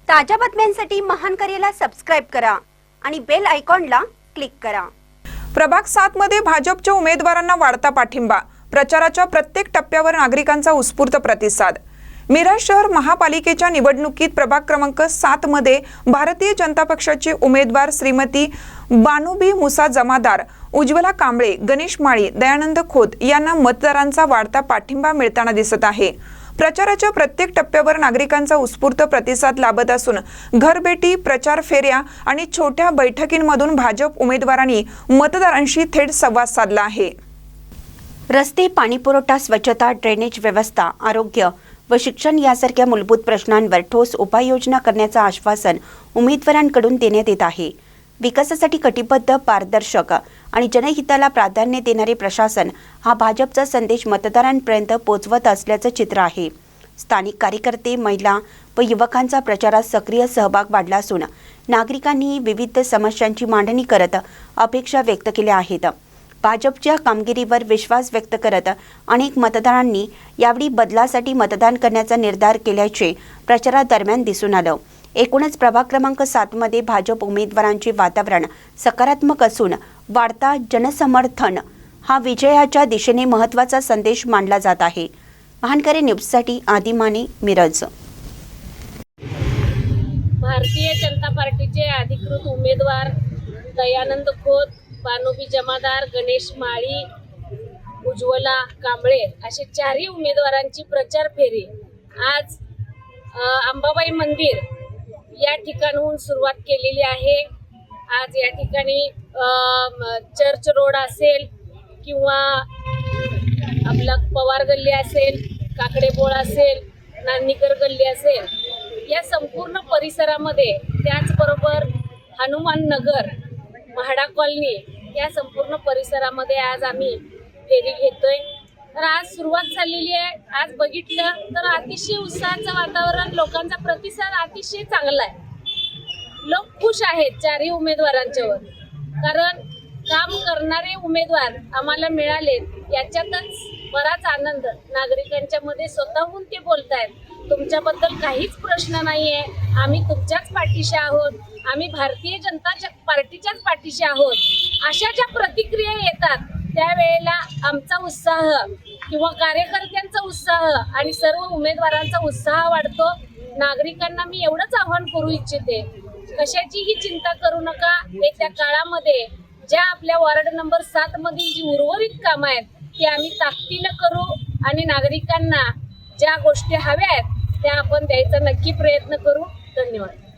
ताज्या बातम्यांसाठी महान करेला सबस्क्राइब करा आणि बेल आयकॉनला क्लिक करा। प्रभाग 7 मध्ये भाजपच्या उमेदवारांना वाढता पाठिंबा, प्रचाराच्या प्रत्येक टप्प्यावर नागरिकांचा उत्स्फूर्त प्रतिसाद। मिरज शहर महापालिकेच्या निवडणुकीत प्रभाग क्रमांक 7 मध्ये भारतीय जनता पक्षाचे उमेदवार श्रीमती बानुबी मुसा जमादार, उज्ज्वला कांबळे, गणेश माळी, दयानंद खोत यांना मतदारांचा वाढता पाठिंबा मिळताना दिसत आहे। प्रचाराच्या प्रत्येक टप्प्यावर नागरिकांचा उत्स्फूर्त प्रतिसाद लाभत असून घरभेटी, प्रचार फेऱ्या आणि छोट्या बैठकींमधून भाजप उमेदवारांनी मतदारांशी थेट संवाद साधला आहे। रस्ते, पाणीपुरवठा, स्वच्छता, ड्रेनेज व्यवस्था, आरोग्य व शिक्षण यासारख्या मूलभूत प्रश्नांवर ठोस उपाययोजना करण्याचं आश्वासन उमेदवारांकडून देण्यात येत आहे। विकासासाठी कटिबद्ध, पारदर्शक आणि जनहिताला प्राधान्य देणारे प्रशासन हा भाजपचा संदेश मतदारांपर्यंत पोहोचवत असल्याचं चित्र आहे। स्थानिक कार्यकर्ते, महिला व युवकांचा प्रचारात सक्रिय सहभाग वाढला असून नागरिकांनी विविध समस्यांची मांडणी करत अपेक्षा व्यक्त केल्या आहेत। भाजपच्या कामगिरीवर विश्वास व्यक्त करत अनेक मतदारांनी यावेळी बदलासाठी मतदान करण्याचा निर्धार केल्याचे प्रचारादरम्यान दिसून आलं। एकूणच प्रभाग क्रमांक 7 मध्ये भाजप उमेदवारांचे वातावरण सकारात्मक असून वाढता जनसमर्थन हा विजयाच्या दिशेने महत्त्वाचा संदेश मानला जात आहे। महानकरे न्यूजसाठी आदी माने, मिरज। भारतीय जनता पार्टीचे अधिकृत उमेदवार दयानंद खोत, बानुबी जमादार, गणेश माळी, उज्ज्वला कांबळे असे चारही उमेदवारांची प्रचार फेरी आज अंबाबाई मंदिर या ठिकाणाहून सुरुवात केलेली आहे। आज या ठिकाणी चर्च रोड असेल किंवा आपला पवार गल्ली असेल, काकडेबोळ असेल, नांदीकर गल्ली असेल, या संपूर्ण परिसरामध्ये, त्याचबरोबर हनुमान नगर, म्हाडा कॉलनी या संपूर्ण परिसरामध्ये आज आम्ही फेरी घेतोय। तर आज सुरुवात झालेली आहे। आज बघितलं तर अतिशय उत्साहाचं वातावरण, लोकांचा प्रतिसाद अतिशय चांगला आहे। लोक खुश आहेत चारही उमेदवारांच्यावर, कारण काम करणारे उमेदवार आम्हाला मिळाले याच्यातच बराच आनंद नागरिकांच्या मध्ये स्वतःहून ते बोलतायत, तुमच्याबद्दल काहीच प्रश्न नाहीये, आम्ही तुमच्याच पाठीशी आहोत, आम्ही भारतीय जनता पार्टीच्याच पाठीशी आहोत, अशा ज्या प्रतिक्रिया येतात त्यावेळेला आमचा उत्साह किंवा कार्यकर्त्यांचा उत्साह आणि सर्व उमेदवारांचा उत्साह वाढतो। नागरिकांना मी एवढंच आवाहन करू इच्छिते, कशाचीही चिंता करू नका। येत्या काळामध्ये ज्या आपल्या वार्ड नंबर 7 मधील जी उर्वरित कामं आहेत ती आम्ही ताकदीनं करू आणि नागरिकांना ज्या गोष्टी हव्या आहेत त्या आपण द्यायचा नक्की प्रयत्न करू। धन्यवाद।